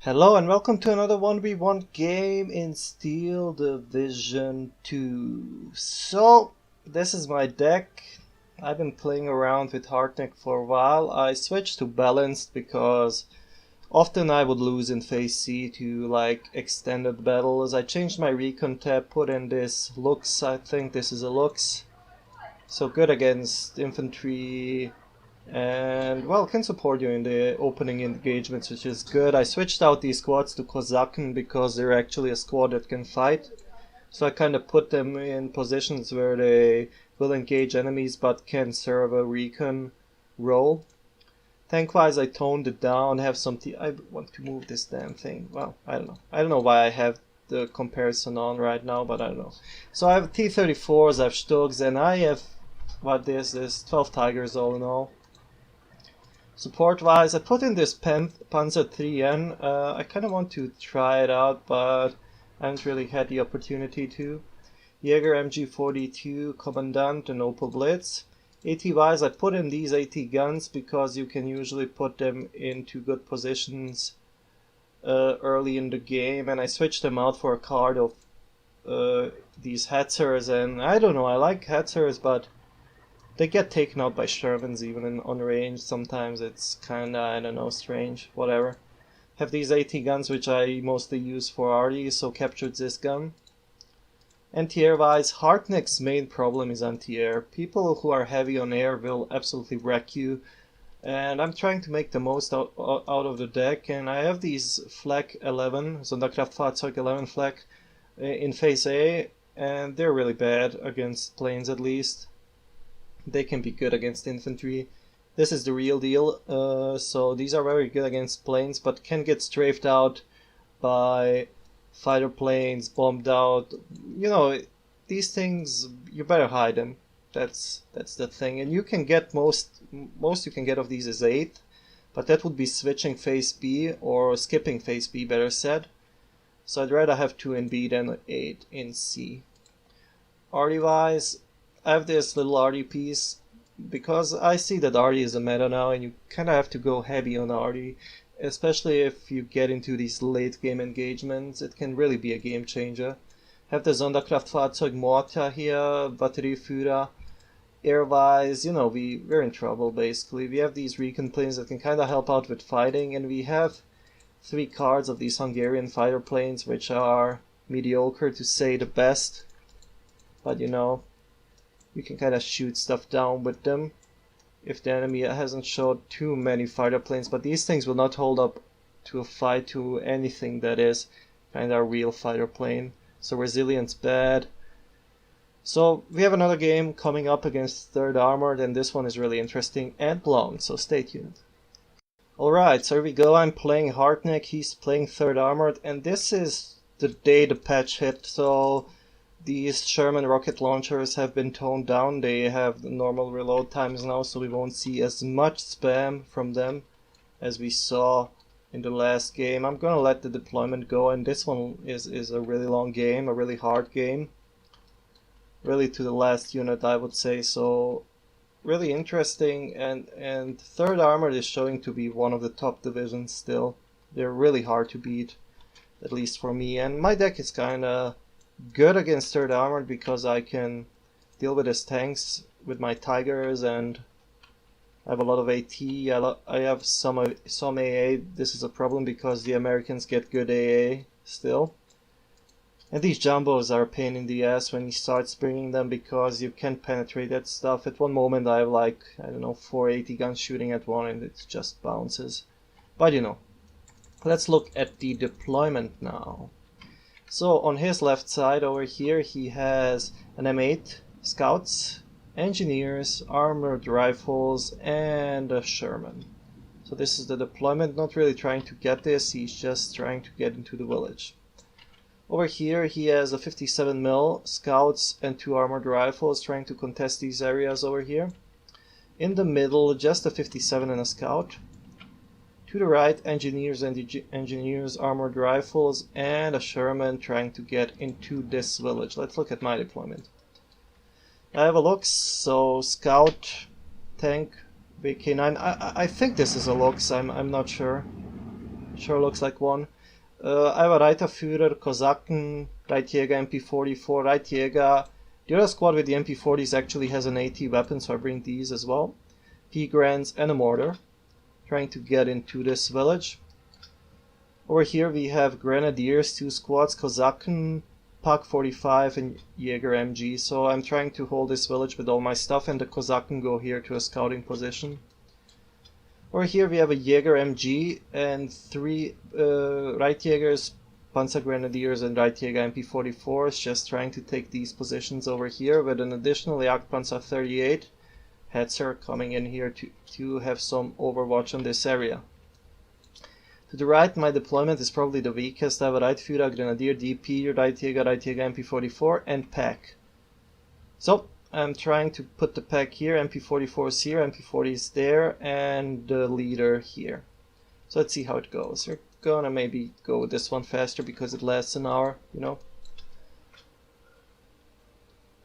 Hello and welcome to another 1v1 game in Steel Division 2. So, this is my deck. I've been playing around with Harteneck for a while. I switched to balanced because often I would lose in phase C to extended battles. I changed my recon tab, put in this Lux, I think this is a Lux. So good against infantry. And well, can support you in the opening engagements, which is good. I switched out these squads to Kosaken because they're actually a squad that can fight. So I kind of put them in positions where they will engage enemies but can serve a recon role. Tank-wise, I toned it down, have some I want to move this damn thing. Well, I don't know. I don't know why I have the comparison on right now, but I don't know. So I have T-34s, I have Stugs, and I have, what this is, 12 Tigers all in all. Support-wise, I put in this Panzer 3N. I kind of want to try it out, but I haven't really had the opportunity to. Jaeger MG42, Commandant, and Opel Blitz. AT-wise, I put in these AT guns because you can usually put them into good positions early in the game, and I switched them out for a card of these Hetzers, and I don't know, I like Hetzers, but they get taken out by Shermans even on range. Sometimes it's kinda, I don't know, strange. Whatever. Have these AT guns which I mostly use for arty, so captured this gun. Anti-air wise, Harteneck's main problem is anti-air. People who are heavy on air will absolutely wreck you. And I'm trying to make the most out of the deck, and I have these Flak 11, Sonderkraftfahrzeug 11 Flak in phase A, and they're really bad against planes at least. They can be good against infantry. This is the real deal. So these are very good against planes, but can get strafed out by fighter planes, bombed out. You know, these things, you better hide them. That's the thing. And you can get most you can get of these is 8, but that would be switching phase B or skipping phase B, better said. So I'd rather have 2 in B than 8 in C. Arty wise, I have this little arty piece because I see that arty is a meta now, and you kind of have to go heavy on arty, especially if you get into these late game engagements. It can really be a game changer. Have the Sonderkraftfahrzeug Mortar here, Batterieführer. Air-wise, you know, we're in trouble basically. We have these recon planes that can kind of help out with fighting, and we have 3 cards of these Hungarian fighter planes which are mediocre to say the best. But you know, you can kind of shoot stuff down with them if the enemy hasn't showed too many fighter planes, but these things will not hold up to a fight to anything that is kind of a real fighter plane. So resilience bad. So we have another game coming up against 3rd Armored, and this one is really interesting and long, so stay tuned. Alright, so here we go. I'm playing Harteneck, he's playing 3rd Armored, and this is the day the patch hit, so these Sherman rocket launchers have been toned down. They have the normal reload times now, so we won't see as much spam from them as we saw in the last game. I'm gonna let the deployment go, and this one is a really long game, a really hard game. Really to the last unit, I would say, so really interesting, and 3rd Armored is showing to be one of the top divisions still. They're really hard to beat, at least for me, and my deck is kinda good against 3rd Armored because I can deal with his tanks with my Tigers, and I have a lot of AT. I have some AA. This is a problem because the Americans get good AA still. And these Jumbos are a pain in the ass when he starts bringing them because you can't penetrate that stuff. At one moment I have I don't know, 480 guns shooting at one and it just bounces. But you know, let's look at the deployment now. So on his left side over here he has an M8, scouts, engineers, armored rifles, and a Sherman. So this is the deployment, not really trying to get this, he's just trying to get into the village. Over here he has a 57mm, scouts, and 2 armored rifles trying to contest these areas over here. In the middle, just a 57 and a scout. To the right, engineers and engineers, armored rifles, and a Sherman trying to get into this village. Let's look at my deployment. I have a Lux, so scout, tank, VK9. I think this is a Lux, I'm not sure. Sure looks like one. I have a Reiterführer, Kosaken, Reitjäger, MP44, Reitjäger. The other squad with the MP40s actually has an AT weapon, so I bring these as well. P-Grants and a mortar. Trying to get into this village. Over here we have Grenadiers, 2 squads, Kosaken, Pak 45 and Jäger MG. So I'm trying to hold this village with all my stuff, and the Kosaken go here to a scouting position. Over here we have a Jäger MG and 3 Reitjägers, Panzer Grenadiers and Reitjäger MP44s, just trying to take these positions over here, with an additional Jagdpanzer 38 Hetzer coming in here to have some overwatch on this area. To the right, my deployment is probably the weakest. I have a Reitführer, Grenadier, DP, Reitjäger, Reitjäger MP44 and Pack. So I'm trying to put the pack here, MP44 is here, MP40 is there, and the leader here. So let's see how it goes. We're gonna maybe go with this one faster because it lasts an hour, you know.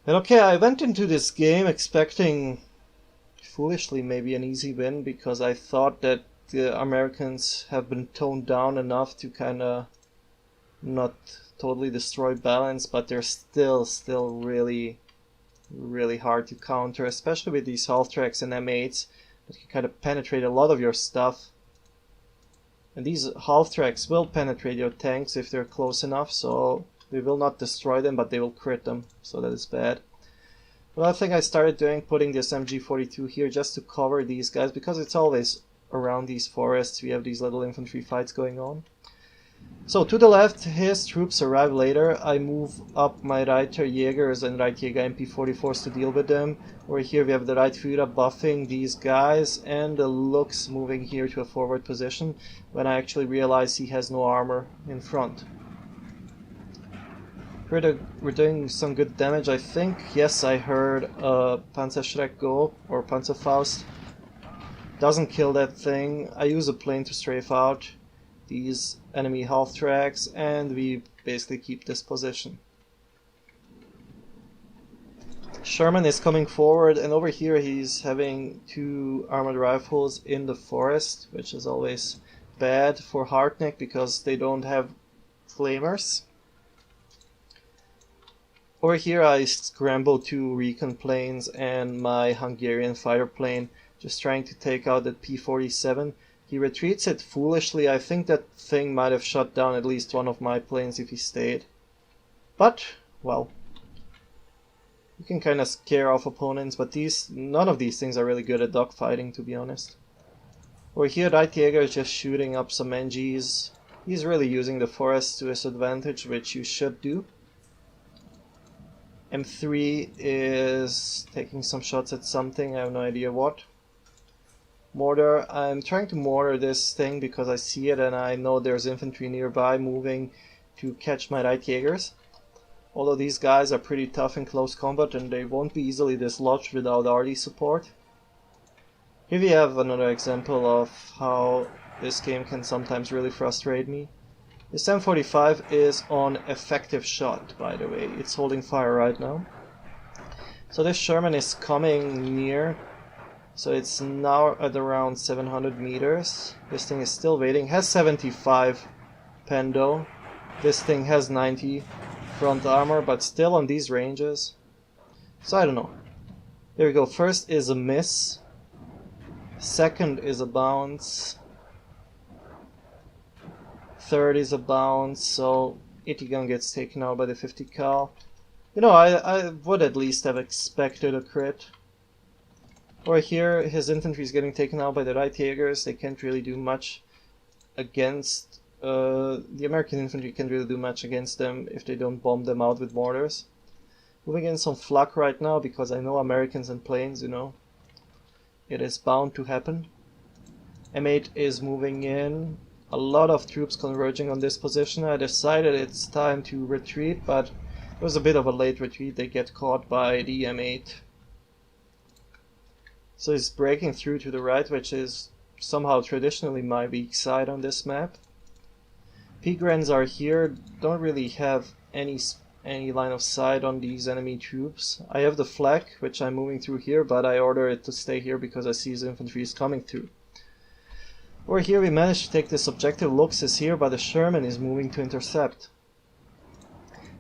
And okay, I went into this game expecting, foolishly, maybe an easy win, because I thought that the Americans have been toned down enough to kinda not totally destroy balance, but they're still really hard to counter, especially with these half tracks and M8s that can kind of penetrate a lot of your stuff. And these half tracks will penetrate your tanks if they're close enough, so they will not destroy them, but they will crit them, so that is bad. Another thing I started doing, putting this MG42 here just to cover these guys, because it's always around these forests we have these little infantry fights going on. So to the left, his troops arrive later. I move up my Reiter Jägers and Reitjäger MP44s to deal with them. Over here we have the Reitführer buffing these guys, and the Lux moving here to a forward position when I actually realize he has no armor in front. We're doing some good damage, I think. Yes, I heard Panzerschreck go, or Panzerfaust. Doesn't kill that thing. I use a plane to strafe out these enemy half tracks, and we basically keep this position. Sherman is coming forward, and over here he's having 2 armored rifles in the forest, which is always bad for Harteneck because they don't have flamers. Over here I scramble 2 recon planes and my Hungarian fighter plane, just trying to take out that P-47. He retreats it foolishly. I think that thing might have shot down at least one of my planes if he stayed. But, well, you can kind of scare off opponents, but none of these things are really good at dogfighting, to be honest. Over here, Reitjäger is just shooting up some NGs. He's really using the forest to his advantage, which you should do. M3 is taking some shots at something, I have no idea what. Mortar, I'm trying to mortar this thing because I see it and I know there's infantry nearby moving to catch my Reitjägers. Although these guys are pretty tough in close combat and they won't be easily dislodged without RD support. Here we have another example of how this game can sometimes really frustrate me. This M45 is on effective shot, by the way. It's holding fire right now. So this Sherman is coming near. So it's now at around 700 meters. This thing is still waiting. Has 75 Pendo. This thing has 90 front armor, but still on these ranges. So I don't know. There we go. First is a miss. Second is a bounce. Third is a bounce. So 80 gun gets taken out by the 50 cal. You know, I would at least have expected a crit. Over here, his infantry is getting taken out by the Reitjägers. They can't really do much against... the American infantry can't really do much against them if they don't bomb them out with mortars. Moving in some flak right now because I know Americans and planes, you know. It is bound to happen. M8 is moving in. A lot of troops converging on this position. I decided it's time to retreat, but it was a bit of a late retreat. They get caught by the M8. So he's breaking through to the right, which is somehow traditionally my weak side on this map. P-Grens are here, don't really have any line of sight on these enemy troops. I have the flak, which I'm moving through here, but I order it to stay here because I see his infantry is coming through. Over here we managed to take this objective. Lux is here, but the Sherman is moving to intercept.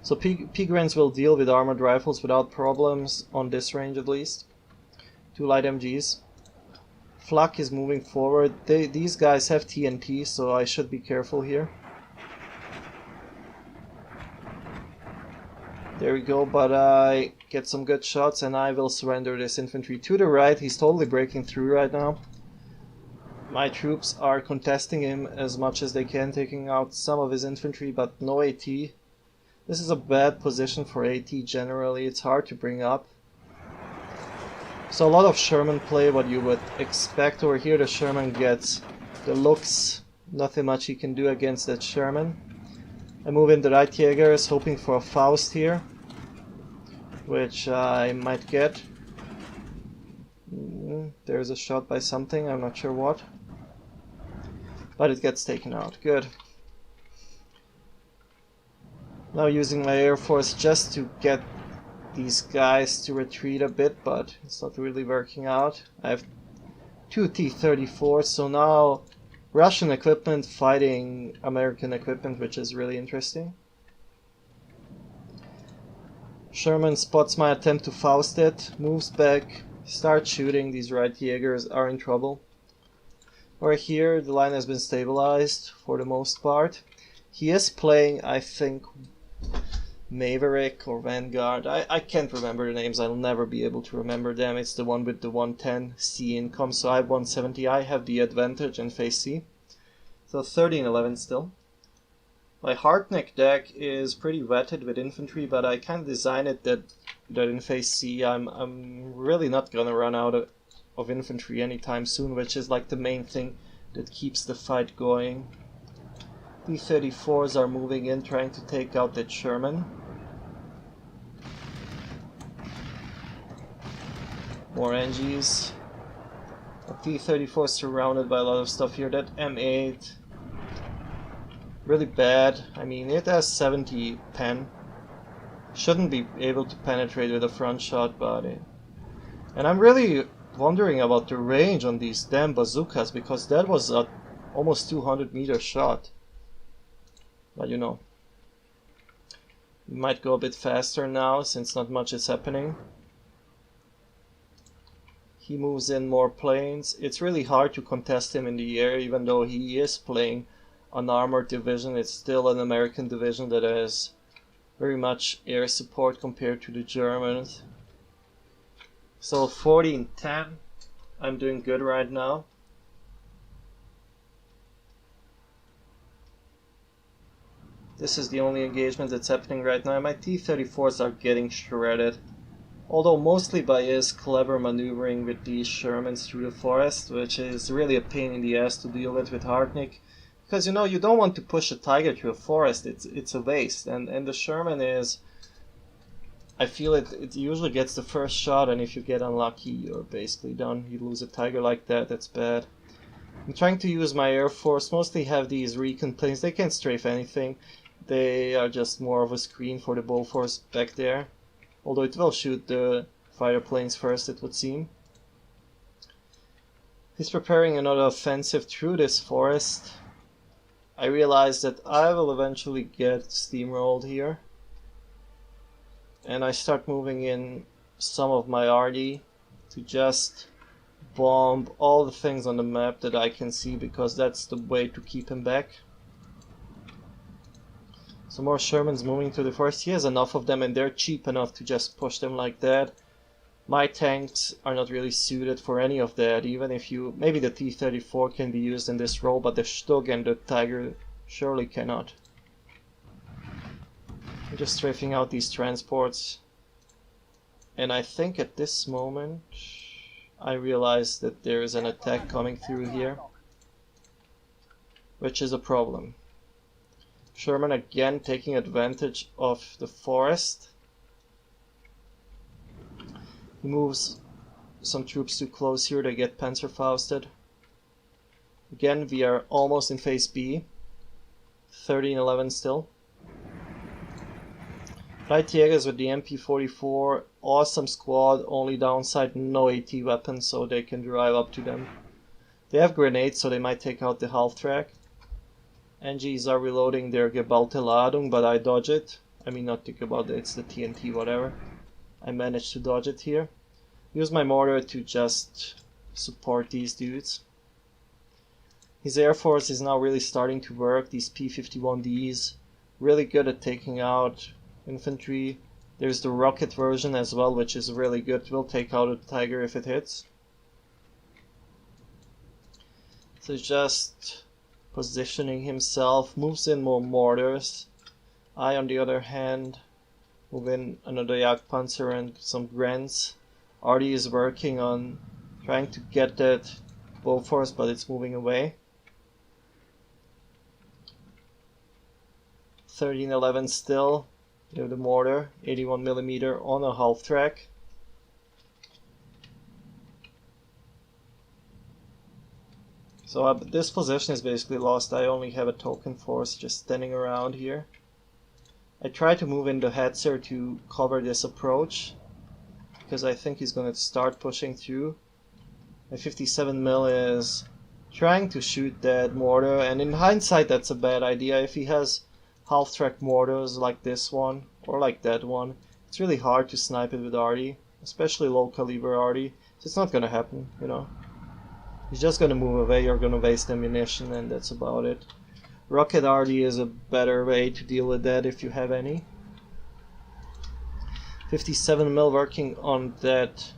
So Pigrens will deal with armored rifles without problems on this range at least. 2 light MGs. Flak is moving forward. These guys have TNT, so I should be careful here. There we go, but I get some good shots and I will surrender this infantry. To the right, he's totally breaking through right now. My troops are contesting him as much as they can, taking out some of his infantry, but no AT. This is a bad position for AT generally, it's hard to bring up. So a lot of Sherman play, what you would expect. Over here the Sherman gets the looks, nothing much he can do against that Sherman. I move in the right Jägers, hoping for a Faust here, which I might get. There's a shot by something, I'm not sure what. But it gets taken out, good. Now using my Air Force just to get these guys to retreat a bit, but it's not really working out. I have 2 T-34, so now Russian equipment fighting American equipment, which is really interesting. Sherman spots my attempt to Faust it, moves back, starts shooting. These right Jägers are in trouble. Over here the line has been stabilized for the most part. He is playing, I think, Maverick or Vanguard. I can't remember the names, I'll never be able to remember them. It's the one with the 110 C income, so I have 170. I have the advantage in phase C. So 13-11 still. My Harteneck deck is pretty wetted with infantry, but I kind of designed it that in phase C I'm really not gonna run out of infantry anytime soon, which is like the main thing that keeps the fight going. T-34s are moving in, trying to take out that Sherman. More NGs. A T-34 surrounded by a lot of stuff here. That M8, really bad. I mean, it has 70 pen. Shouldn't be able to penetrate with a front shot, but and I'm really wondering about the range on these damn bazookas, because that was a almost 200-meter shot. But you know, we might go a bit faster now since not much is happening. He moves in more planes. It's really hard to contest him in the air, even though he is playing an armored division. It's still an American division that has very much air support compared to the Germans. So 14-10, I'm doing good right now. This is the only engagement that's happening right now. My T-34s are getting shredded. Although mostly by his clever maneuvering with these Shermans through the forest, which is really a pain in the ass to deal with Harteneck. Because, you know, you don't want to push a tiger through a forest, it's a waste. And the Sherman is... I feel it usually gets the first shot, and if you get unlucky, you're basically done. You lose a tiger like that, that's bad. I'm trying to use my Air Force, mostly have these recon planes. They can't strafe anything. They are just more of a screen for the Bofors back there. Although it will shoot the fighter planes first, it would seem. He's preparing another offensive through this forest. I realize that I will eventually get steamrolled here. And I start moving in some of my RD to just bomb all the things on the map that I can see, because that's the way to keep him back. Some more Shermans moving to the forest. He has enough of them and they're cheap enough to just push them like that. My tanks are not really suited for any of that, even if you... Maybe the T-34 can be used in this role, but the Stug and the Tiger surely cannot. I'm just strafing out these transports. And I think at this moment I realize that there is an attack coming through here, which is a problem. Sherman again taking advantage of the forest. He moves some troops too close here, they get Panzerfausted. Again, we are almost in phase B. 13-11 still. Light Jägers with the MP44, awesome squad, only downside no AT weapons, so they can drive up to them. They have grenades, so they might take out the half track. NGs are reloading their geballte Ladung, but I dodge it. I mean, not the geballte, it's the TNT, whatever. I managed to dodge it here. Use my mortar to just support these dudes. His Air Force is now really starting to work. These P-51Ds, really good at taking out infantry. There's the rocket version as well, which is really good. Will take out a Tiger if it hits. So just positioning himself, moves in more mortars. I, on the other hand, move in another Jagdpanzer and some Grens. Artie is working on trying to get that Bofors, but it's moving away. 1311 still. You have the mortar, 81mm on a half track. So this position is basically lost. I only have a token force just standing around here. I try to move into Hetzer to cover this approach, because I think he's going to start pushing through. My 57mm is trying to shoot that mortar, and in hindsight that's a bad idea. If he has half-track mortars like this one, or like that one, it's really hard to snipe it with Artie, especially low-caliber Artie. So it's not going to happen, you know. He's just going to move away, you're going to waste ammunition, and that's about it. Rocket Artie is a better way to deal with that if you have any. 57mm working on that.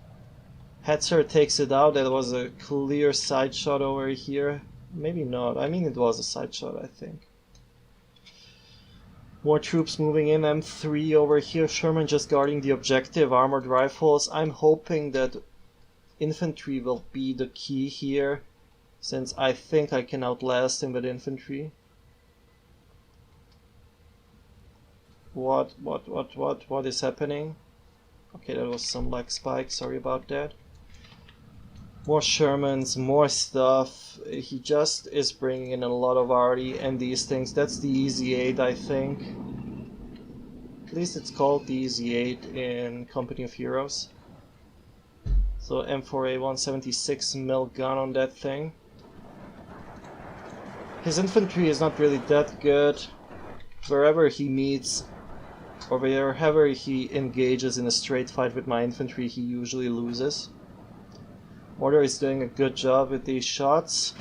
Hetzer takes it out. That was a clear side shot over here. Maybe not. I mean, it was a side shot, I think. More troops moving in. M3 over here. Sherman just guarding the objective. Armored rifles. I'm hoping that infantry will be the key here, since I think I can outlast him with infantry. What is happening? Okay, that was some lag spike, sorry about that. More Shermans, more stuff. He just is bringing in a lot of Artie and these things. That's the Easy 8, I think. At least it's called the Easy 8 in Company of Heroes. So M4A 176mm gun on that thing. His infantry is not really that good. Wherever he meets, or wherever he engages in a straight fight with my infantry, he usually loses. Mortar is doing a good job with these shots.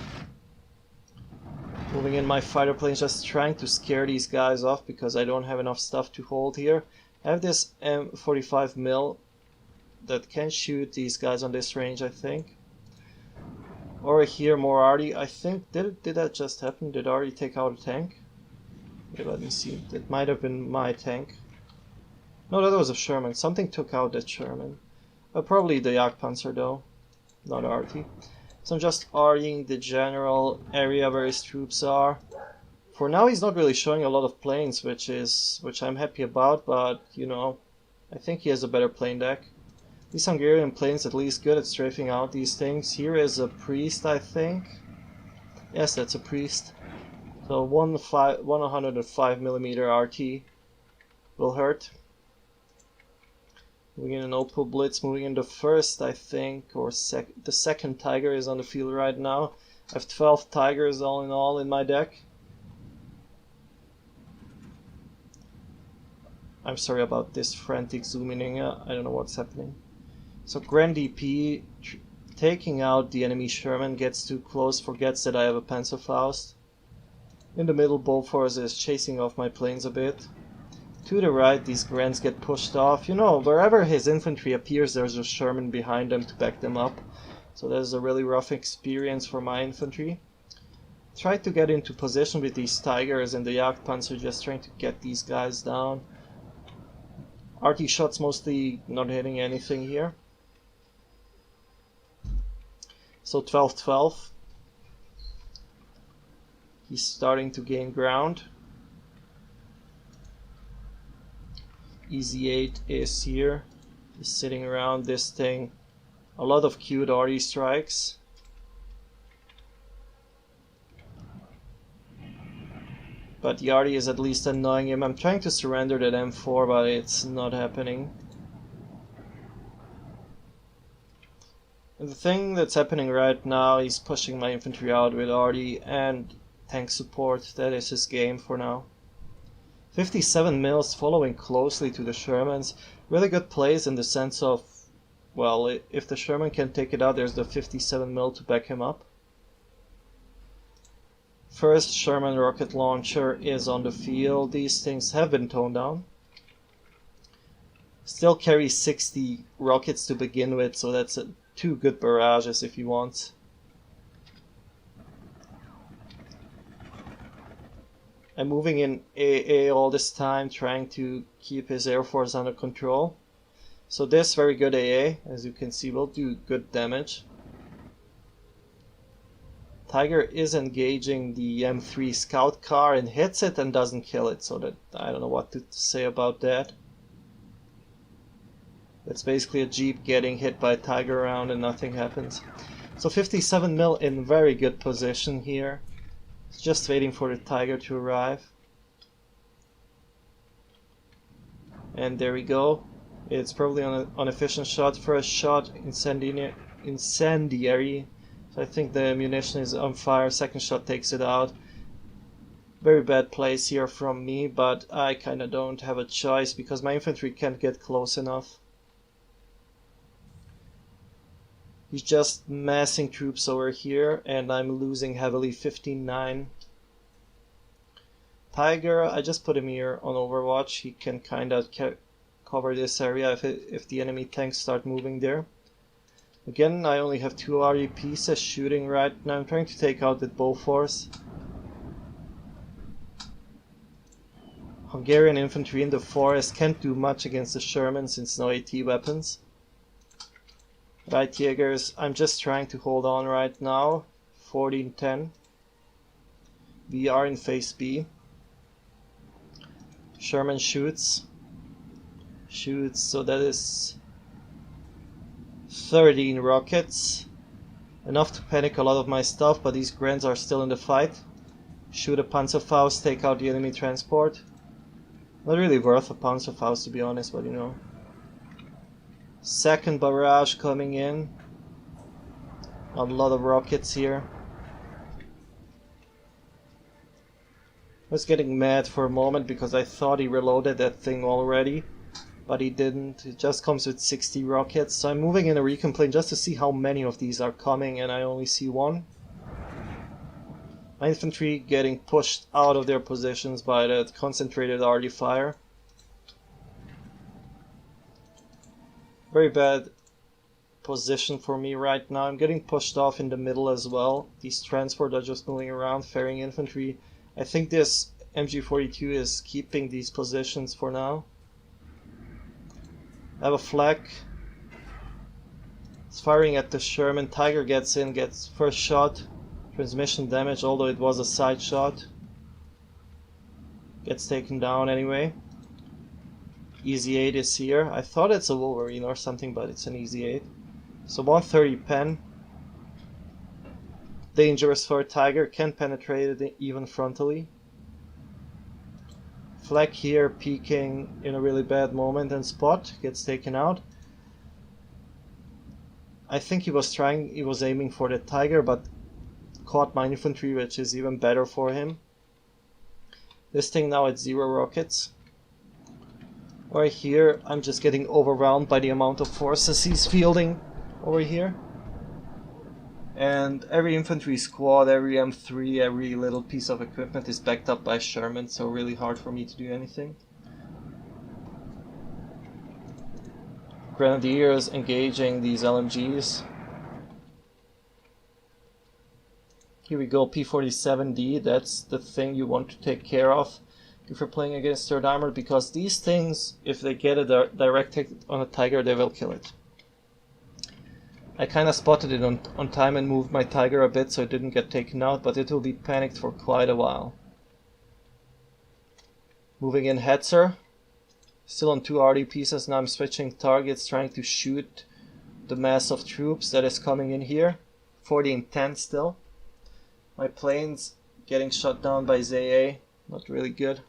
Moving in my fighter planes, just trying to scare these guys off because I don't have enough stuff to hold here. I have this M45mm that can shoot these guys on this range, I think. Over here, more Artie. I think, did that just happen? Did Artie take out a tank? Okay, let me see. That might have been my tank. No, that was a Sherman. Something took out that Sherman. Probably the Jagdpanzer though, not Artie. So I'm just Artieing the general area where his troops are. For now he's not really showing a lot of planes, which I'm happy about, but you know, I think he has a better plane deck. These Hungarian planes at least good at strafing out these things. Here is a priest, I think. Yes, that's a priest. So 105mm RT will hurt. Moving in an Opel Blitz, moving in the first, I think, or the second Tiger is on the field right now. I have 12 Tigers all in all in my deck. I'm sorry about this frantic zooming in, I don't know what's happening. So Grand DP taking out the enemy Sherman, gets too close, forgets that I have a Panzerfaust. In the middle, Bofors is chasing off my planes a bit. To the right, these Grens get pushed off. You know, wherever his infantry appears, there's a Sherman behind them to back them up. So that is a really rough experience for my infantry. Try to get into position with these Tigers and the Jagdpanzer, just trying to get these guys down. RT shots mostly not hitting anything here. So 12-12. He's starting to gain ground. Easy 8 is here. He's sitting around this thing. A lot of cute RT strikes. But the RT is at least annoying him. I'm trying to surrender that M4, but it's not happening. And the thing that's happening right now, he's pushing my infantry out with arty and tank support. That is his game for now. 57 mils following closely to the Shermans. Really good plays in the sense of, well, if the Sherman can take it out, there's the 57 mil to back him up. First Sherman rocket launcher is on the field. These things have been toned down. Still carries 60 rockets to begin with, so that's 2 good barrages if he wants. I'm moving in AA all this time, trying to keep his air force under control. So this very good AA, as you can see, will do good damage. Tiger is engaging the M3 scout car and hits it and doesn't kill it, so that I don't know what to say about that. That's basically a Jeep getting hit by a Tiger round and nothing happens. So 57 mil in very good position here. It's just waiting for the Tiger to arrive. And there we go. It's probably an inefficient shot. First shot, incendiary. So I think the ammunition is on fire. Second shot takes it out. Very bad place here from me, but I kinda don't have a choice because my infantry can't get close enough. He's just massing troops over here and I'm losing heavily, 15-9. Tiger, I just put him here on Overwatch. He can kinda cover this area if the enemy tanks start moving there. Again, I only have 2 RE pieces shooting right now. I'm trying to take out the Bofors. Hungarian infantry in the forest can't do much against the Sherman since no AT weapons. Right, Jägers, I'm just trying to hold on right now. 14-10. We are in phase B. Sherman shoots, so that is 13 rockets. Enough to panic a lot of my stuff, but these Grants are still in the fight. Shoot a Panzerfaust, take out the enemy transport. Not really worth a Panzerfaust to be honest, but you know. Second barrage coming in. A lot of rockets here. I was getting mad for a moment because I thought he reloaded that thing already, but he didn't. It just comes with 60 rockets. So I'm moving in a recon plane just to see how many of these are coming, and I only see one. My infantry getting pushed out of their positions by that concentrated arty fire. Very bad position for me right now. I'm getting pushed off in the middle as well. These transports are just moving around, ferrying infantry. I think this MG42 is keeping these positions for now. I have a flak. It's firing at the Sherman. Tiger gets in, gets first shot. Transmission damage, although it was a side shot. Gets taken down anyway. Easy 8 is here. I thought it's a Wolverine or something, but it's an Easy 8. So 130 pen. Dangerous for a Tiger, can't penetrate it even frontally. Flak here, peeking in a really bad moment and spot, gets taken out. I think he was aiming for the Tiger, but caught my infantry, which is even better for him. This thing now at 0 rockets. Right here, I'm just getting overwhelmed by the amount of forces he's fielding over here. And every infantry squad, every M3, every little piece of equipment is backed up by Sherman, so really hard for me to do anything. Grenadiers engaging these LMGs. Here we go, P47D, that's the thing you want to take care of if you're playing against third armor, because these things, if they get a direct hit on a Tiger, they will kill it. I kinda spotted it on time and moved my Tiger a bit so it didn't get taken out, but it will be panicked for quite a while. Moving in Hetzer. Still on 2 RD pieces, now I'm switching targets, trying to shoot the mass of troops that is coming in here. 40-10 still. My planes getting shot down by ZA, not really good.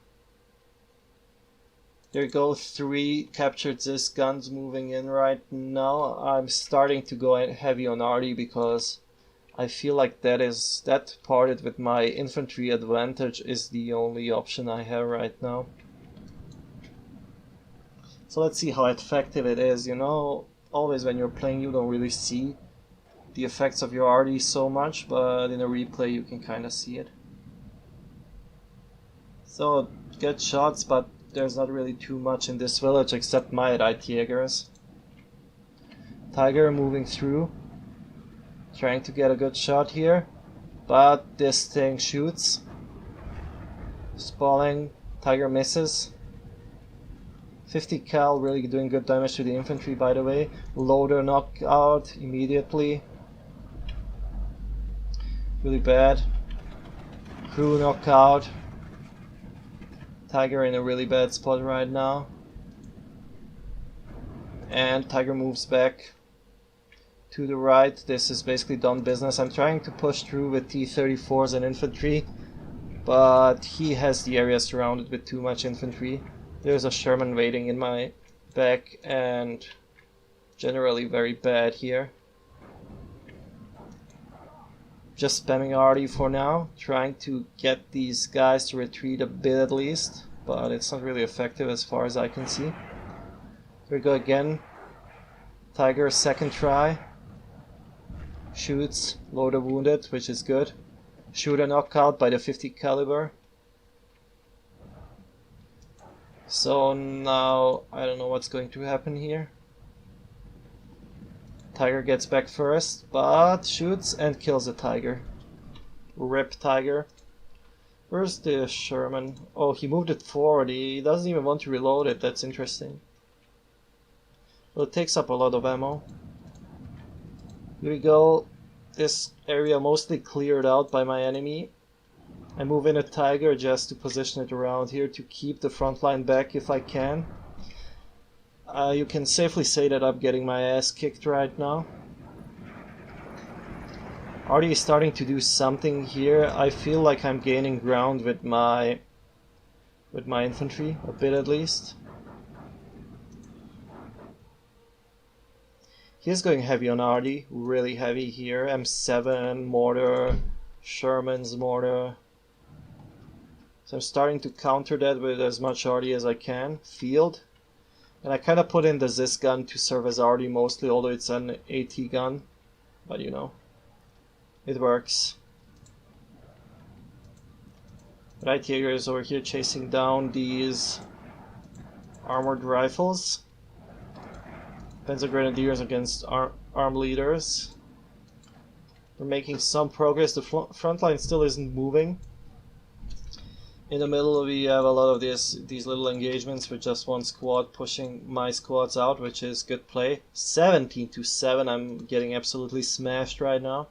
There go 3 captured this guns moving in right now. I'm starting to go heavy on arty because I feel like that parted with my infantry advantage is the only option I have right now. So let's see how effective it is. You know, always when you're playing you don't really see the effects of your arty so much, but in a replay you can kind of see it. So good shots, but there's not really too much in this village except my Reitjägers. Tiger moving through, trying to get a good shot here, but this thing shoots. Spalling, Tiger misses. 50 cal, really doing good damage to the infantry, by the way. Loader knockout immediately. Really bad. Crew knockout. Tiger in a really bad spot right now. And Tiger moves back to the right. This is basically done business. I'm trying to push through with T-34s and infantry, but he has the area surrounded with too much infantry. There's a Sherman waiting in my back and generally very bad here. Just spamming arty for now, trying to get these guys to retreat a bit at least, but it's not really effective as far as I can see. Here we go again. Tiger, second try. Shoots, loader wounded, which is good. Shooter knockout by the 50 caliber. So now I don't know what's going to happen here. Tiger gets back first, but shoots and kills the Tiger. Rip Tiger. Where's the Sherman? Oh, he moved it forward. He doesn't even want to reload it. That's interesting. Well, it takes up a lot of ammo. Here we go. This area mostly cleared out by my enemy. I move in a Tiger just to position it around here to keep the front line back if I can. You can safely say that I'm getting my ass kicked right now. Arty is starting to do something here. I feel like I'm gaining ground with my infantry, a bit at least. He's going heavy on arty, really heavy here. M7 mortar, Sherman's mortar. So I'm starting to counter that with as much arty as I can. Field. And I kind of put in the Zis gun to serve as arty mostly, although it's an AT gun. But you know, it works. Reitjäger is over here chasing down these armored rifles. Panzer Grenadiers against arm leaders. We're making some progress. The front line still isn't moving. In the middle we have a lot of these little engagements with just one squad pushing my squads out, which is good play. 17-7, I'm getting absolutely smashed right now.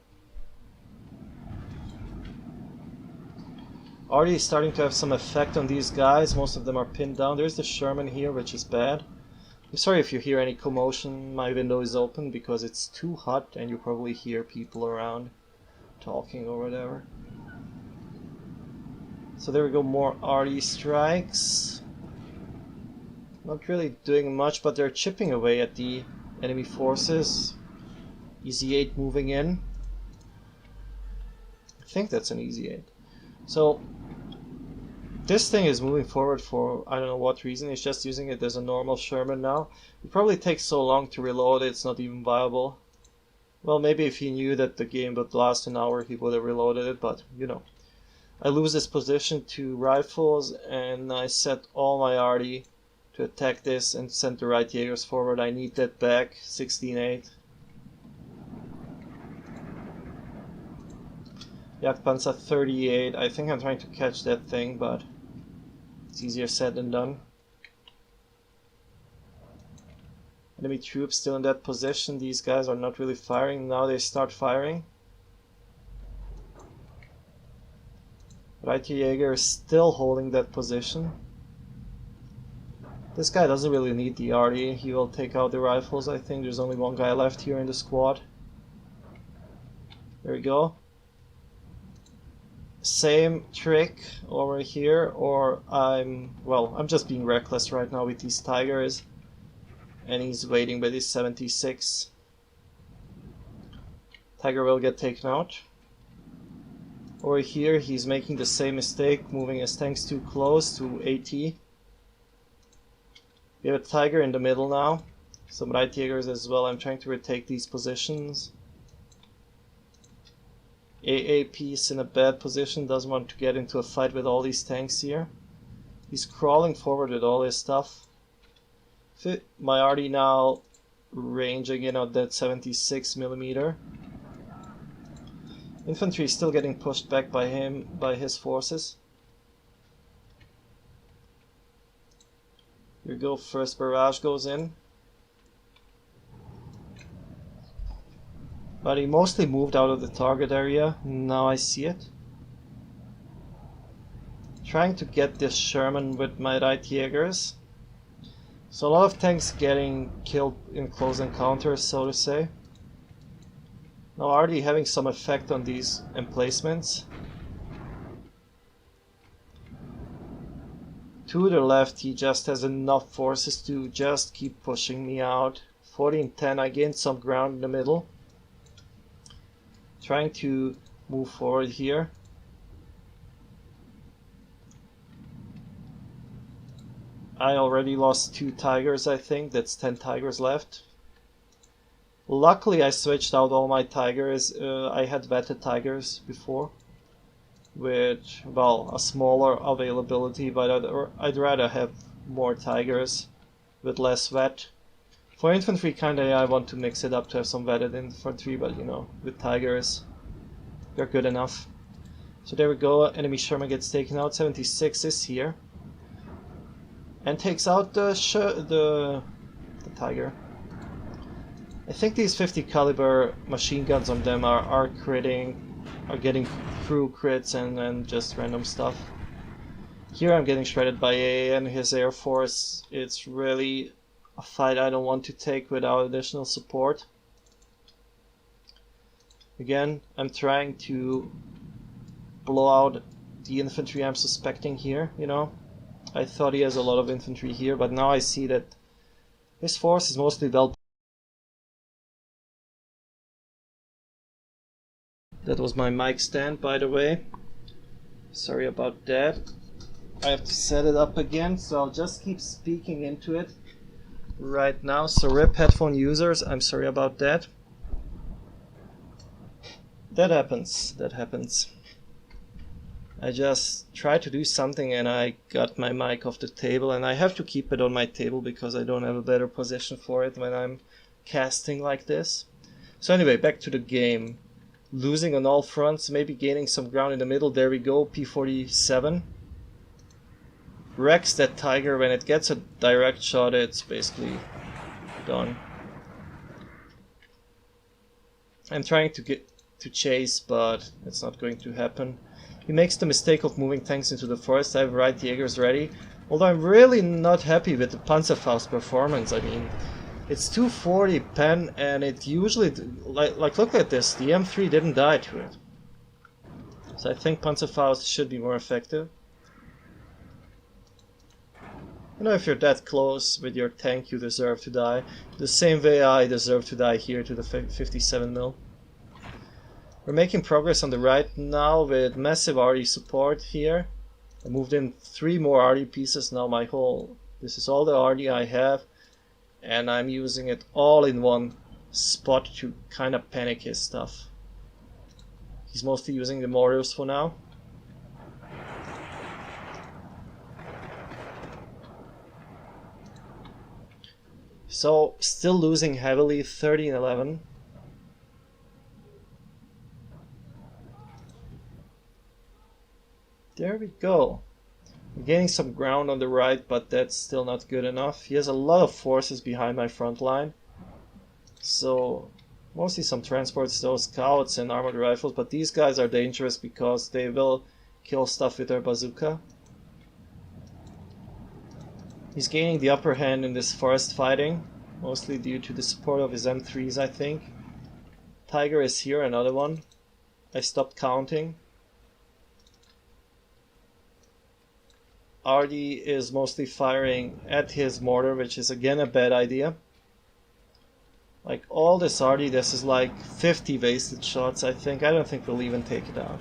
Already starting to have some effect on these guys. Most of them are pinned down. There's the Sherman here, which is bad. I'm sorry if you hear any commotion. My window is open because it's too hot and you probably hear people around talking or whatever. So there we go, more arty strikes. Not really doing much, but they're chipping away at the enemy forces. Easy 8 moving in. I think that's an easy 8. So this thing is moving forward for I don't know what reason. It's just using it as a normal Sherman now. It probably takes so long to reload it, it's not even viable. Well, maybe if he knew that the game would last an hour he would have reloaded it, but you know. I lose this position to rifles and I set all my arty to attack this and send the Reitjägers forward. I need that back. 16-8. Jagdpanzer 38. I think I'm trying to catch that thing, but it's easier said than done. Enemy troops still in that position. These guys are not really firing. Now they start firing. Reitjäger is still holding that position. This guy doesn't really need the arty. He will take out the rifles, I think. There's only one guy left here in the squad. There we go. same trick over here, or I'm just being reckless right now with these tigers, and he's waiting with his 76. Tiger will get taken out. Over here he's making the same mistake, moving his tanks too close to AT. We have a tiger in the middle now, some right Jaegers as well. I'm trying to retake these positions. AAP's in a bad position, doesn't want to get into a fight with all these tanks here. He's crawling forward with all his stuff. My arty now ranging in on that 76mm. Infantry is still getting pushed back by his forces. Here we go, first barrage goes in. But he mostly moved out of the target area, now I see it. Trying to get this Sherman with my right Jaegers. So a lot of tanks getting killed in close encounters, so to say. Now already having some effect on these emplacements. To the left he just has enough forces to just keep pushing me out. 14-10, I gained some ground in the middle. Trying to move forward here. I already lost 2 tigers, I think. That's 10 tigers left. Luckily I switched out all my tigers. I had vetted tigers before with, well, a smaller availability, but I'd rather have more tigers with less vet. For infantry, kinda, I want to mix it up to have some vetted infantry, but you know, with tigers, they're good enough. So there we go, enemy Sherman gets taken out, 76 is here. And takes out the tiger. I think these 50 caliber machine guns on them are critting, are getting through crits and just random stuff. Here I'm getting shredded by AA and his air force. It's really a fight I don't want to take without additional support. Again, I'm trying to blow out the infantry I'm suspecting here, you know. I thought he has a lot of infantry here, but now I see that his force is mostly well. That was my mic stand, by the way. Sorry about that. I have to set it up again, so I'll just keep speaking into it right now. So RIP headphone users, I'm sorry about that. That happens. I just tried to do something and I got my mic off the table, and I have to keep it on my table because I don't have a better position for it when I'm casting like this. So anyway, back to the game. Losing on all fronts, maybe gaining some ground in the middle. There we go, P-47. Wrecks that tiger. When it gets a direct shot, it's basically done. I'm trying to chase, but it's not going to happen. He makes the mistake of moving tanks into the forest. I have right Jaegers ready. Although I'm really not happy with the Panzerfaust performance. I mean, it's 240 pen, and it usually, like look at this, the M3 didn't die to it. So I think Panzerfaust should be more effective. You know, if you're that close with your tank, you deserve to die. The same way I deserve to die here to the 57mm. We're making progress on the right now with massive RD support here. I moved in 3 more RD pieces now. This is all the RD I have, and I'm using it all in one spot to kind of panic his stuff. He's mostly using the mortars for now. So still losing heavily, 13-11. There we go. I'm gaining some ground on the right, but that's still not good enough. He has a lot of forces behind my front line. So mostly some transports, those scouts and armored rifles, but these guys are dangerous because they will kill stuff with their bazooka. He's gaining the upper hand in this forest fighting, mostly due to the support of his M3s, I think. Tiger is here, another one. I stopped counting. Artie is mostly firing at his mortar, which is again a bad idea. Like all this Artie, this is like 50 wasted shots, I think. I don't think we'll even take it out.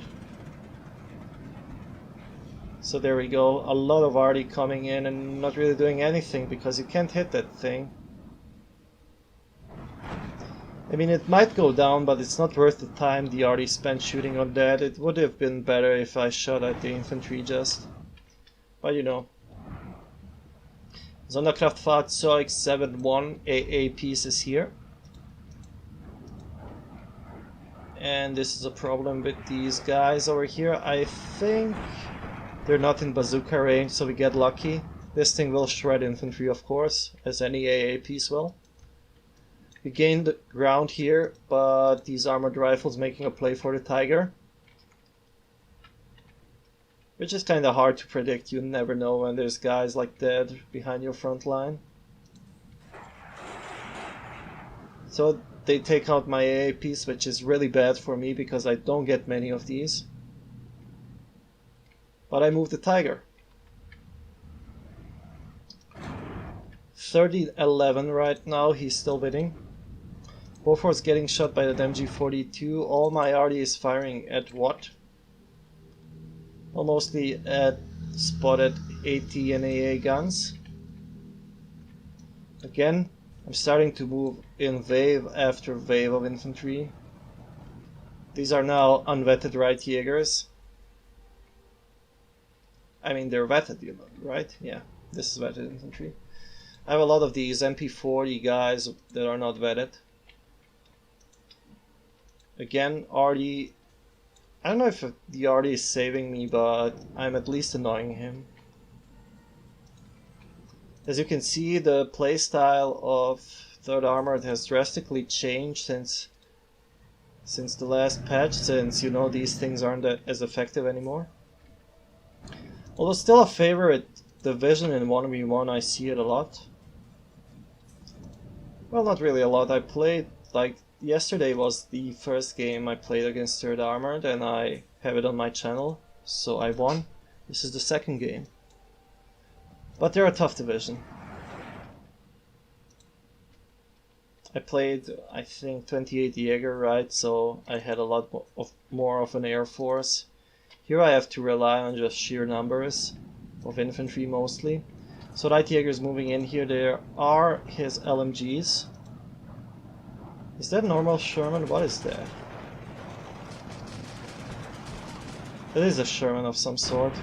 So there we go, a lot of Artie coming in and not really doing anything because you can't hit that thing. I mean, it might go down, but it's not worth the time the Artie spent shooting on that. It would have been better if I shot at the infantry just. But you know. Sonderkraftfahrzeug 7-1 AA pieces here. And this is a problem with these guys over here. I think they're not in bazooka range, so we get lucky. This thing will shred infantry, of course, as any AA piece will. We gained ground here, but these armored rifles making a play for the Tiger. Which is kind of hard to predict. You never know when there's guys like that behind your front line. So they take out my AA piece, which is really bad for me because I don't get many of these. But I move the Tiger. 30-11 right now, he's still winning. Beaufort's getting shot by the MG42. All my Artie is firing at what? Well, mostly at spotted AT and AA guns. Again, I'm starting to move in wave after wave of infantry. These are now unvetted right Jaegers. I mean, they're vetted, you know, right? Yeah, this is vetted infantry. I have a lot of these MP40 guys that are not vetted. Again, Artie. I don't know if the Artie is saving me, but I'm at least annoying him. As you can see, the playstyle of 3rd Armored has drastically changed since the last patch, since, you know, these things aren't as effective anymore. Although still a favorite division in 1v1, I see it a lot. Well, not really a lot. I played, like, yesterday was the first game I played against 3rd Armored, and I have it on my channel, so I won. This is the second game. But they're a tough division. I played, I think, 28 Jaeger, right, so I had a lot more of an air force. Here I have to rely on just sheer numbers of infantry mostly. So Light Jaeger's moving in here. There are his LMGs. Is that normal Sherman? What is that? That is a Sherman of some sort.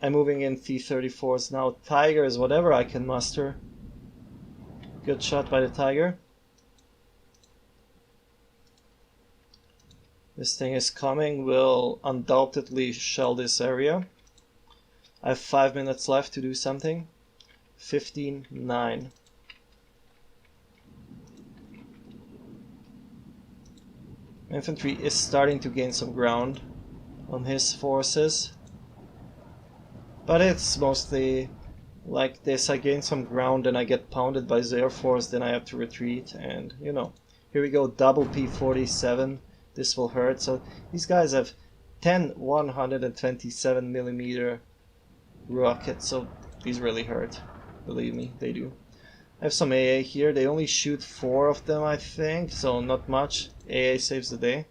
I'm moving in T-34s now. Tigers, whatever I can muster. Good shot by the Tiger. This thing is coming, will undoubtedly shell this area. I have 5 minutes left to do something. 15-9. Infantry is starting to gain some ground on his forces. But it's mostly like this. I gain some ground and I get pounded by the Air Force, then I have to retreat, and you know. Here we go, double P-47. This will hurt. So these guys have 10 127mm rockets, so these really hurt. Believe me, they do. I have some AA here. They only shoot 4 of them, I think, so not much. AA saves the day.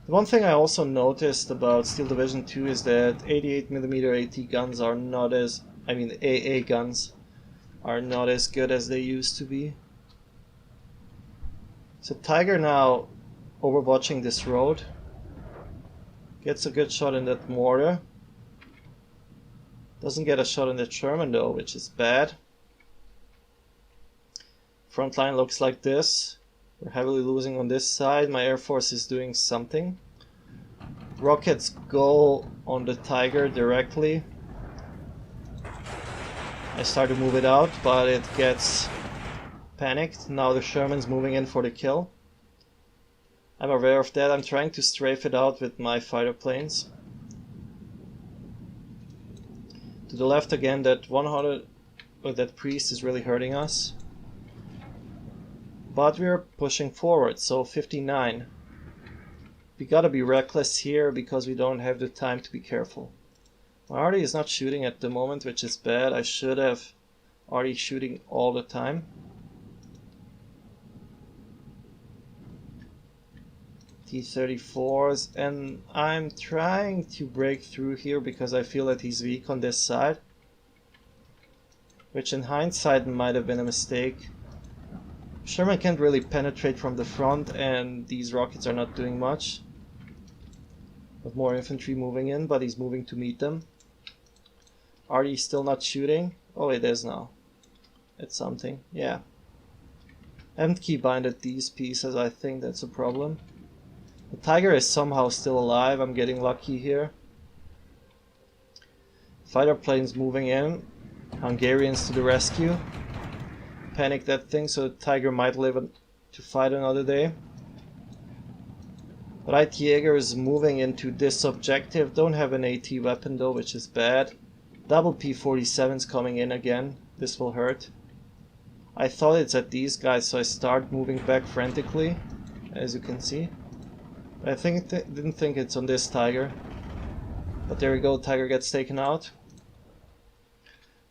The one thing I also noticed about Steel Division 2 is that 88mm AT guns are not as, AA guns are not as good as they used to be. So Tiger now overwatching this road. Gets a good shot in that mortar. Doesn't get a shot in the Sherman though, which is bad. Front line looks like this. We're heavily losing on this side. My Air Force is doing something. Rockets go on the Tiger directly. I start to move it out, but it gets panicked. Now the Sherman's moving in for the kill. I'm aware of that. I'm trying to strafe it out with my fighter planes. To the left again, that 100, that priest is really hurting us. But we're pushing forward, so 59. We gotta be reckless here because we don't have the time to be careful. My arty is not shooting at the moment, which is bad. I should have arty shooting all the time. T-34s, and I'm trying to break through here because I feel that he's weak on this side, which in hindsight might have been a mistake. Sherman can't really penetrate from the front, and these rockets are not doing much. With more infantry moving in, but he's moving to meet them. Arty still not shooting? Oh, it is now. It's something, yeah. Haven't keybinded these pieces, I think that's a problem. The Tiger is somehow still alive, I'm getting lucky here. Fighter planes moving in. Hungarians to the rescue. Panic that thing so the Tiger might live to fight another day. Right Jaeger is moving into this objective. Don't have an AT weapon though, which is bad. Double P-47s coming in again. This will hurt. I thought it's at these guys, so I start moving back frantically, as you can see. I didn't think it's on this Tiger. But there we go, Tiger gets taken out.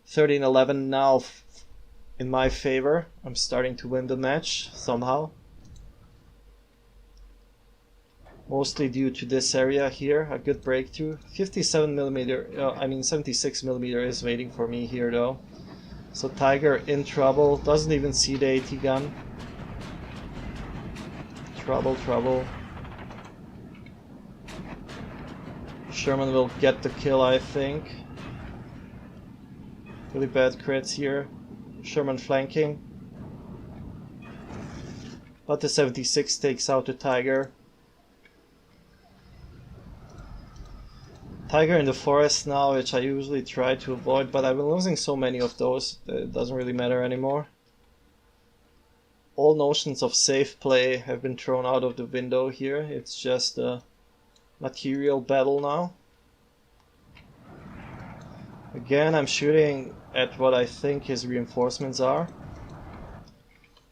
13-11 now in my favor. I'm starting to win the match somehow. Mostly due to this area here, a good breakthrough. 57mm, I mean 76mm is waiting for me here though. So Tiger in trouble, doesn't even see the AT gun. Trouble, trouble. Sherman will get the kill, I think. Really bad crits here. Sherman flanking. But the 76 takes out the Tiger. Tiger in the forest now, which I usually try to avoid, but I've been losing so many of those that it doesn't really matter anymore. All notions of safe play have been thrown out of the window here. It's just a material battle now. Again, I'm shooting at what I think his reinforcements are.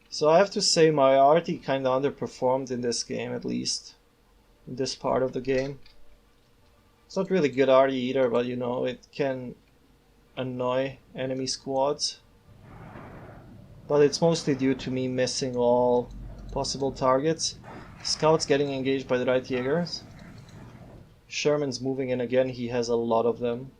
So I have to say my arty kinda underperformed in this game, at least. In this part of the game. It's not really good arty either, but you know, it can annoy enemy squads. But it's mostly due to me missing all possible targets. Scouts getting engaged by the right Jaegers. Sherman's moving in again, he has a lot of them.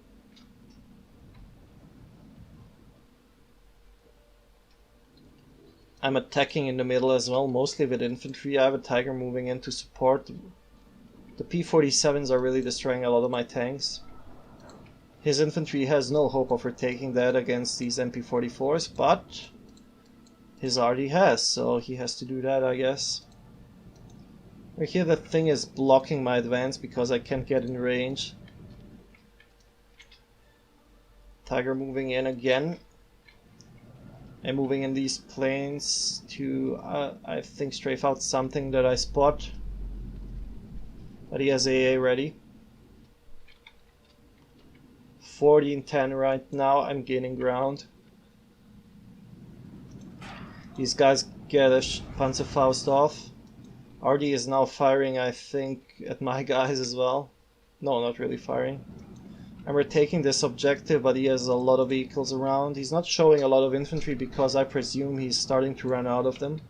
I'm attacking in the middle as well, mostly with infantry. I have a Tiger moving in to support. The P-47s are really destroying a lot of my tanks. His infantry has no hope of retaking that against these MP-44s, but his arty has, so he has to do that, I guess. Right here that thing is blocking my advance because I can't get in range. Tiger moving in again. And moving in these planes to, I think, strafe out something that I spot. But he has AA ready. 14-10 right now, I'm gaining ground. These guys get a Panzerfaust off. Arty is now firing, I think, at my guys as well. No, not really firing. And we're taking this objective, but he has a lot of vehicles around. He's not showing a lot of infantry because I presume he's starting to run out of them.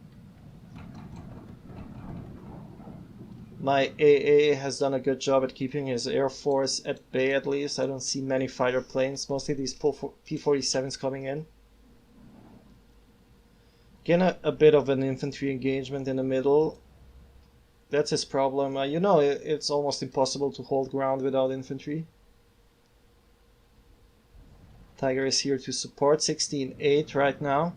My AA has done a good job at keeping his air force at bay at least. I don't see many fighter planes, mostly these P-47s coming in. Again, a bit of an infantry engagement in the middle. That's his problem. You know, it's almost impossible to hold ground without infantry. Tiger is here to support, 16-8 right now.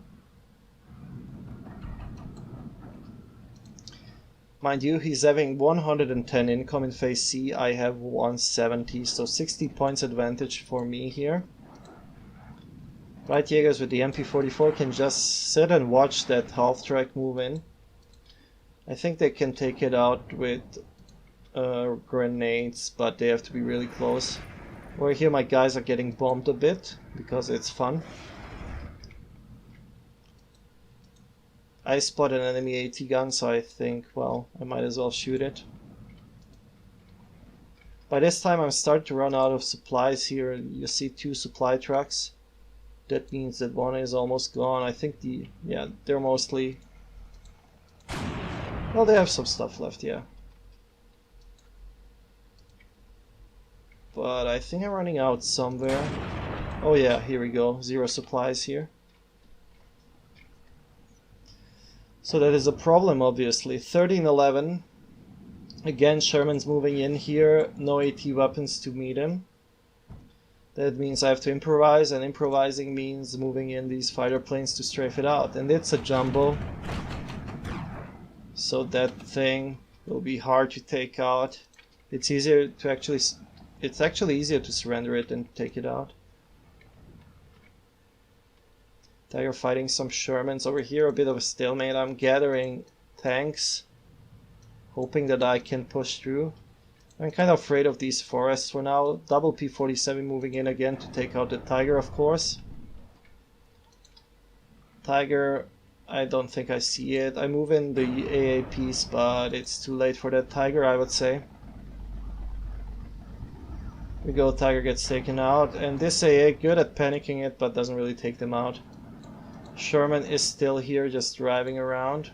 Mind you, he's having 110 income in phase C, I have 170, so 60 points advantage for me here. Right Jaegers with the MP44 can just sit and watch that half track move in. I think they can take it out with grenades, but they have to be really close. Over here my guys are getting bombed a bit, because it's fun. I spot an enemy AT gun, so I think, well, I might as well shoot it. By this time I'm starting to run out of supplies here. You see 2 supply trucks. That means that one is almost gone. I think they're mostly... Well, they have some stuff left, yeah. But I think I'm running out somewhere. Oh yeah, here we go. 0 supplies here. So that is a problem, obviously. 13-11. Again, Sherman's moving in here. No AT weapons to meet him. That means I have to improvise, and improvising means moving in these fighter planes to strafe it out. And it's a jumbo. So that thing will be hard to take out. It's actually easier to surrender it than to take it out. Tiger fighting some Shermans over here, a bit of a stalemate. I'm gathering tanks, hoping that I can push through. I'm kind of afraid of these forests for now. Double P-47 moving in again to take out the Tiger, of course. Tiger, I don't think I see it. I move in the AAPs, but it's too late for that Tiger, I would say. We go, Tiger gets taken out, and this AA good at panicking it, but doesn't really take them out. Sherman is still here, just driving around.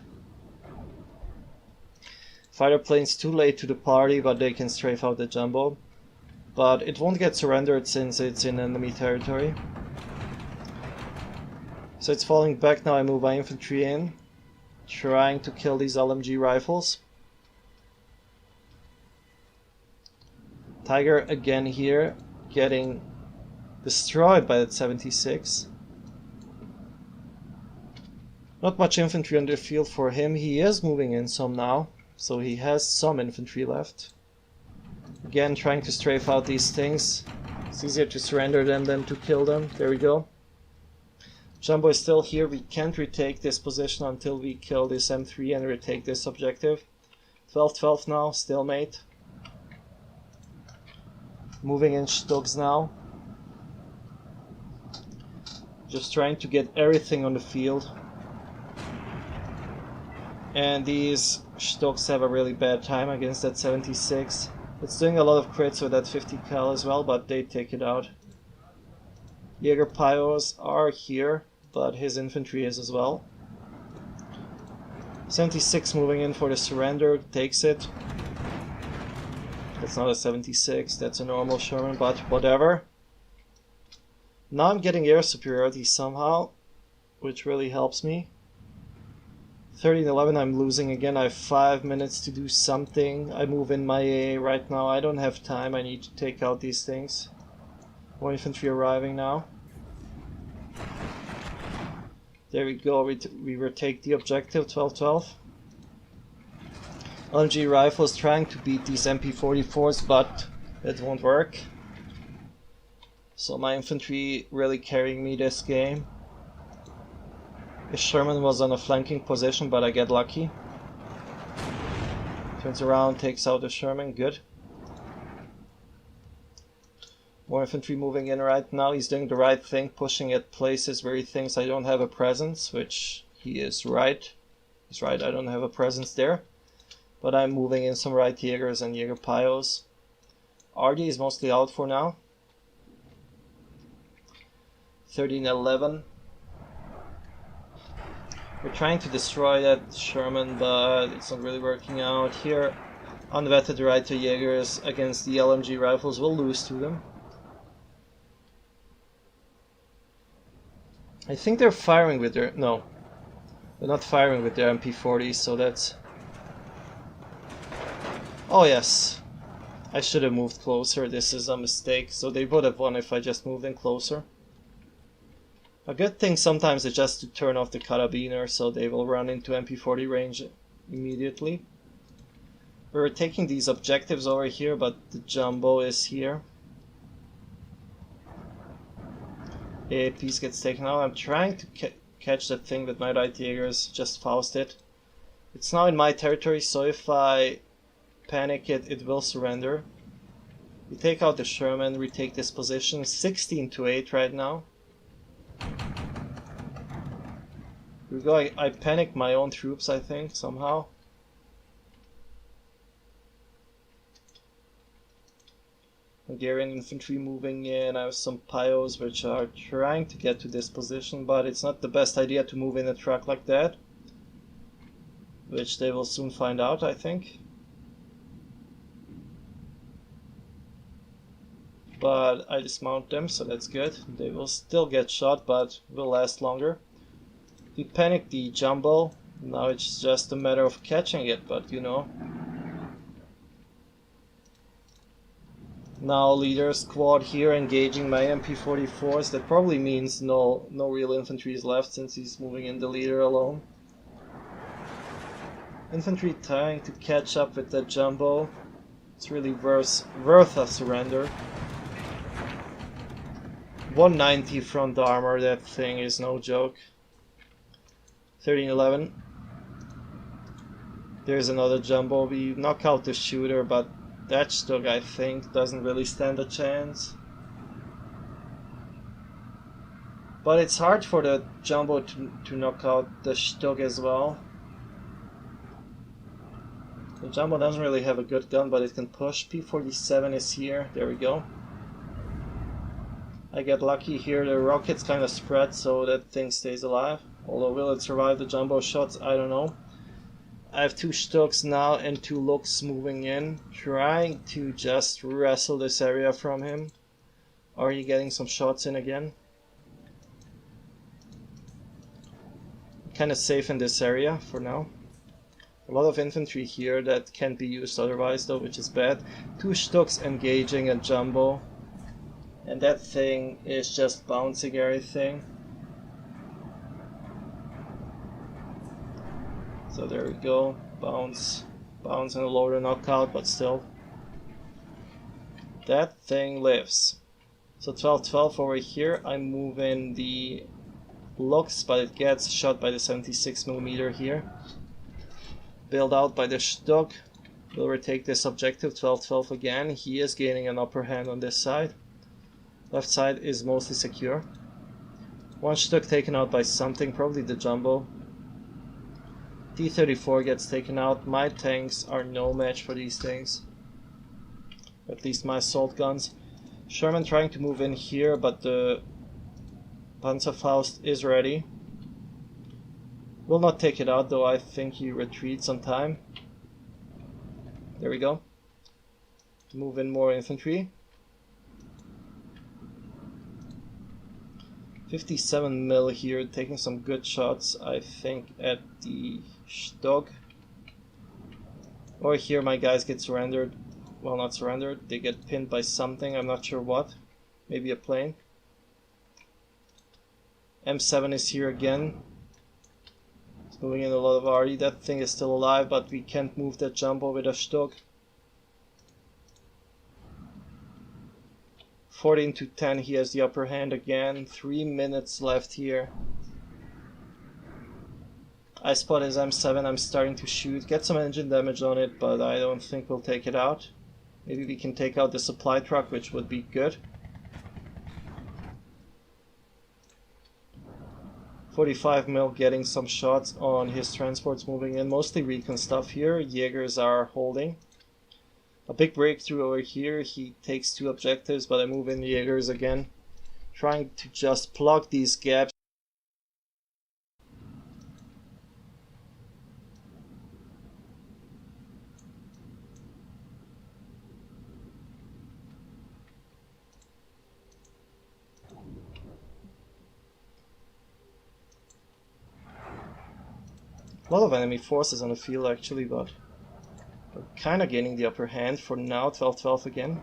Fighter planes too late to the party, but they can strafe out the jumbo. But it won't get surrendered since it's in enemy territory. So it's falling back now. I move my infantry in, trying to kill these LMG rifles. Tiger again here, getting destroyed by that 76. Not much infantry on the field for him. He is moving in some now, so he has some infantry left. Again, trying to strafe out these things. It's easier to surrender them than to kill them. There we go. Jumbo is still here. We can't retake this position until we kill this M3 and retake this objective. 12-12 now, stalemate. Moving in Stugs now. Just trying to get everything on the field. And these Stugs have a really bad time against that 76. It's doing a lot of crits with that 50 cal as well, but they take it out. Jaeger Pyros are here, but his infantry is as well. 76 moving in for the surrender, takes it. That's not a 76, that's a normal Sherman, but whatever. Now I'm getting air superiority somehow, which really helps me. 13-11, I'm losing again. I have 5 minutes to do something. I move in my AA right now. I don't have time. I need to take out these things. More infantry arriving now. There we go. We retake the objective. 12-12. LMG rifles trying to beat these MP44s, but it won't work. So my infantry really carrying me this game. The Sherman was on a flanking position, but I get lucky. Turns around, takes out the Sherman, good. More infantry moving in right now. He's doing the right thing, pushing at places where he thinks I don't have a presence, which he is right. He's right, I don't have a presence there. But I'm moving in some right Jaegers and Jaeger Pyos. RD is mostly out for now. 13-11. We're trying to destroy that Sherman, but it's not really working out. Here, unvetted right to Jaegers against the LMG rifles. We'll lose to them. I think they're firing with their... No. They're not firing with their MP40s, so that's... Oh yes. I should have moved closer. This is a mistake. So they would have won if I just moved in closer. A good thing sometimes is just to turn off the carabiner, so they will run into MP40 range immediately. We're taking these objectives over here, but the jumbo is here. AAPs gets taken out. I'm trying to catch that thing with my right Jaegers, just Faust it. It's now in my territory, so if I panic it, it will surrender. We take out the Sherman, we take this position. 16-8 right now. Here we go. I panicked my own troops, I think, somehow. Hungarian infantry moving in. I have some Pios which are trying to get to this position, but it's not the best idea to move in a truck like that. Which they will soon find out, I think. But I dismount them, so that's good. They will still get shot, but will last longer. We panicked the jumbo. Now it's just a matter of catching it, but you know. Now leader squad here engaging my MP44s. That probably means no real infantry is left since he's moving in the leader alone. Infantry trying to catch up with that jumbo. It's really worth a surrender. 190 front armor, that thing is no joke. 1311. There's another jumbo. We knock out the shooter, but that Stug, I think, doesn't really stand a chance. But it's hard for the jumbo to knock out the Stug as well. The jumbo doesn't really have a good gun, but it can push. P-47 is here. There we go. I get lucky here. The rockets kind of spread, so that thing stays alive. Although will it survive the jumbo shots? I don't know. I have 2 Stugs now and 2 Looks moving in, trying to just wrestle this area from him. Are you getting some shots in again? Kind of safe in this area for now. A lot of infantry here that can't be used otherwise though, which is bad. 2 Stugs engaging a jumbo. And that thing is just bouncing everything. So there we go. Bounce and a loader knockout, but still. That thing lives. So 12-12 over here. I move in the Looks, but it gets shot by the 76mm here. Bailed out by the Stug. Will retake this objective. 12-12 again. He is gaining an upper hand on this side. Left side is mostly secure. 1 Stug taken out by something, probably the jumbo. T-34 gets taken out. My tanks are no match for these things. At least my assault guns. Sherman trying to move in here, but the Panzerfaust is ready. Will not take it out though, I think he retreats on time. There we go. Move in more infantry. 57 mil here, taking some good shots, I think, at the Stug. Or here my guys get surrendered. Well, not surrendered, they get pinned by something, I'm not sure what. Maybe a plane. M7 is here again. It's moving in a lot of RE. That thing is still alive, but we can't move that jumbo with a Stug. 14-10, he has the upper hand again. 3 minutes left here. I spot his M7, I'm starting to shoot. Get some engine damage on it, but I don't think we'll take it out. Maybe we can take out the supply truck, which would be good. 45 mil getting some shots on his transports moving in. Mostly recon stuff here. Jaegers are holding. A big breakthrough over here. He takes 2 objectives, but I move in the Jaegers again. Trying to just plug these gaps. A lot of enemy forces on the field actually, but we're kind of gaining the upper hand for now. 12-12 again.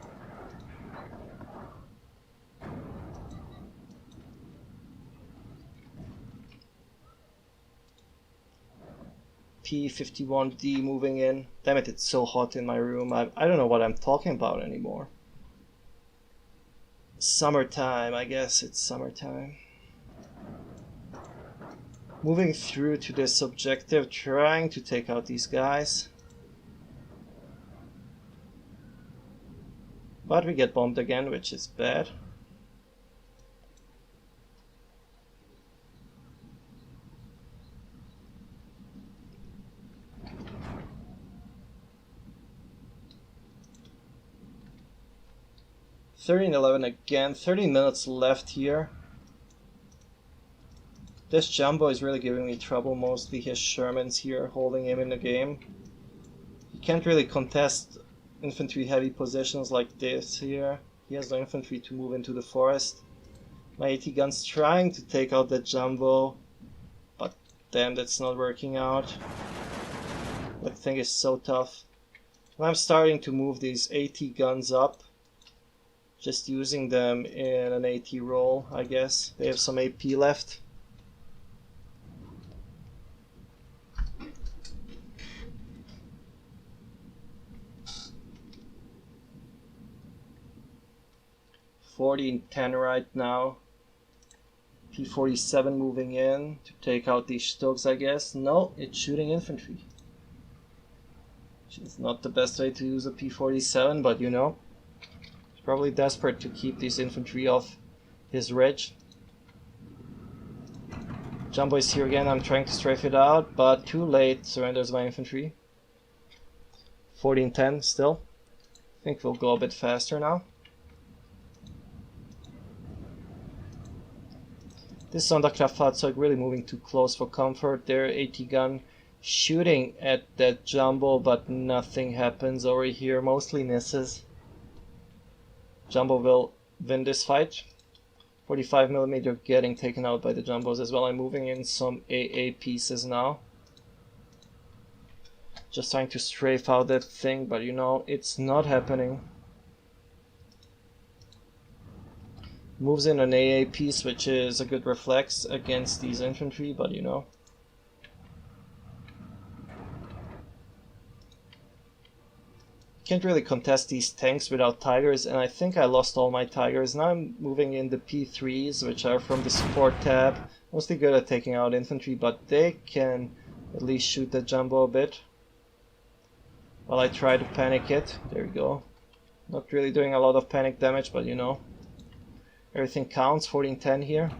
P-51D moving in. Damn it, it's so hot in my room. I don't know what I'm talking about anymore. Summertime, I guess it's summertime. Moving through to this objective, trying to take out these guys. But we get bombed again, which is bad. 13-11 again. 30 minutes left here. This jumbo is really giving me trouble. Mostly his Shermans here holding him in the game. He can't really contest infantry heavy positions like this here. He has no infantry to move into the forest. My AT gun's trying to take out that jumbo, but damn, that's not working out. That thing is so tough. And I'm starting to move these AT guns up, just using them in an AT role, I guess. They have some AP left. $14-10 right now. P-47 moving in to take out these Stugs, I guess. No, it's shooting infantry. Which is not the best way to use a P-47, but you know. He's probably desperate to keep these infantry off his ridge. Jumbo is here again. I'm trying to strafe it out, but too late. Surrenders my infantry. 14-10 still. I think we'll go a bit faster now. This Sonderkraftfahrzeug really moving too close for comfort. Their AT gun shooting at that jumbo, but nothing happens over here. Mostly misses. Jumbo will win this fight. 45mm getting taken out by the jumbos as well. I'm moving in some AA pieces now. Just trying to strafe out that thing, but you know, it's not happening. Moves in an AA piece, which is a good reflex against these infantry, but you know. Can't really contest these tanks without Tigers, and I think I lost all my Tigers. Now I'm moving in the P3s, which are from the support tab. Mostly good at taking out infantry, but they can at least shoot the jumbo a bit. While I try to panic it. There we go. Not really doing a lot of panic damage, but you know. Everything counts. 14-10 here.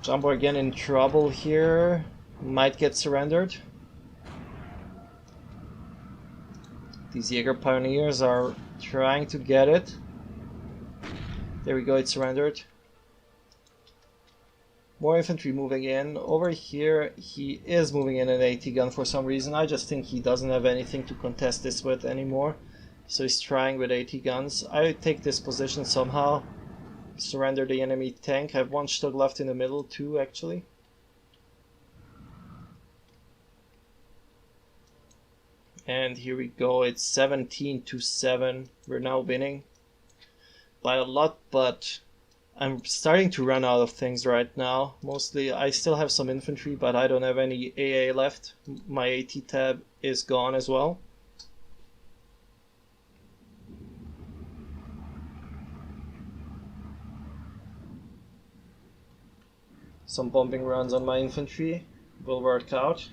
Jumbo again in trouble here. Might get surrendered. These Jaeger Pioneers are trying to get it. There we go, it's surrendered. More infantry moving in. Over here, he is moving in an AT gun for some reason. I just think he doesn't have anything to contest this with anymore. So he's trying with AT guns. I take this position somehow. Surrender the enemy tank. I have one Stug left in the middle, two actually. And here we go. It's 17-7. We're now winning by a lot, but I'm starting to run out of things right now. Mostly, I still have some infantry, but I don't have any AA left. My AT tab is gone as well. Some bombing runs on my infantry will work out.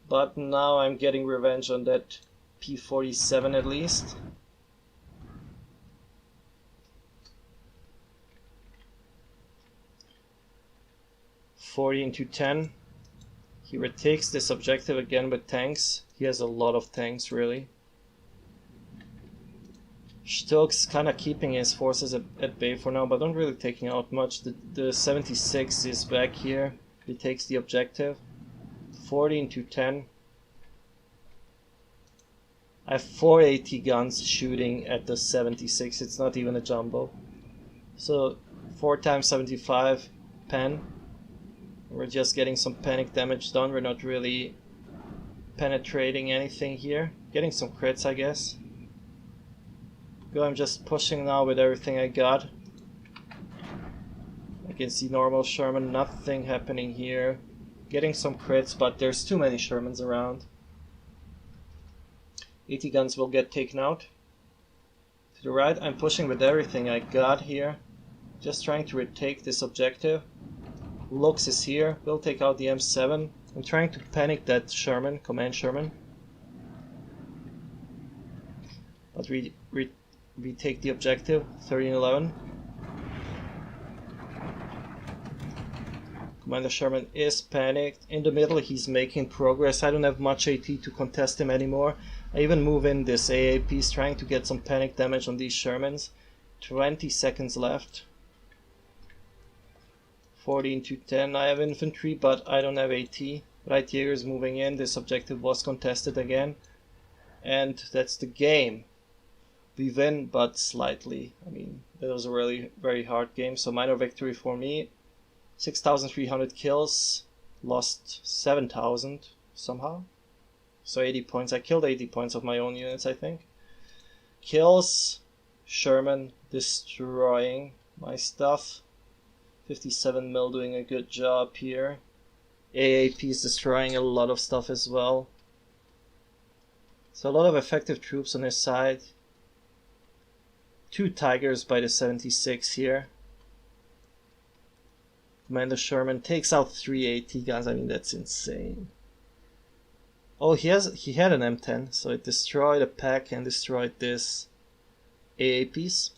But now I'm getting revenge on that P-47 at least. $14-10. He retakes this objective again with tanks. He has a lot of tanks, really. Stokes kind of keeping his forces at bay for now, but not really taking out much. The 76 is back here. He takes the objective. 14-10. I have 4 AT guns shooting at the 76. It's not even a jumbo. So 4 times 75 pen. We're just getting some panic damage done. We're not really penetrating anything here. Getting some crits, I guess. Go, I'm just pushing now with everything I got. I can see normal Sherman, nothing happening here. Getting some crits, but there's too many Shermans around. AT guns will get taken out. To the right, I'm pushing with everything I got here. Just trying to retake this objective. Lux is here, we'll take out the M7. I'm trying to panic that Sherman, command Sherman. But we take the objective, 13-11. Commander Sherman is panicked. In the middle, he's making progress. I don't have much AT to contest him anymore. I even move in this AAPs, trying to get some panic damage on these Shermans. 20 seconds left. 14 to 10. I have infantry, but I don't have AT. Right Jaeger is moving in. This objective was contested again. And that's the game. We win, but slightly. I mean, that was a really very hard game. So minor victory for me. 6,300 kills. Lost 7,000 somehow. So 80 points. I killed 80 points of my own units, I think. Kills. Sherman destroying my stuff. 57 mil doing a good job here. AAP is destroying a lot of stuff as well. So a lot of effective troops on his side. 2 Tigers by the 76 here. Commander Sherman takes out 3 AT guns. I mean, that's insane. Oh, he had an M10, so it destroyed a pack and destroyed this AAPs.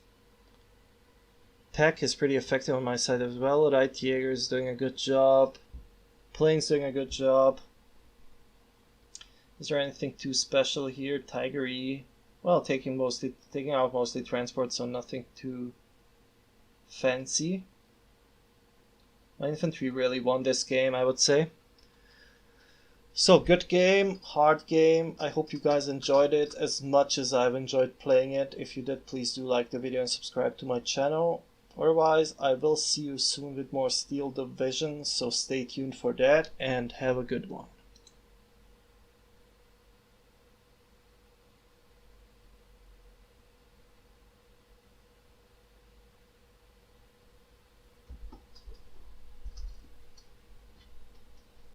Pack is pretty effective on my side as well. Right Jaeger is doing a good job. Plane's doing a good job. Is there anything too special here? Tiger E. Well, taking out mostly transport, so nothing too fancy. My infantry really won this game, I would say. So, good game, hard game. I hope you guys enjoyed it as much as I've enjoyed playing it. If you did, please do like the video and subscribe to my channel. Otherwise, I will see you soon with more Steel Division, so stay tuned for that and have a good one.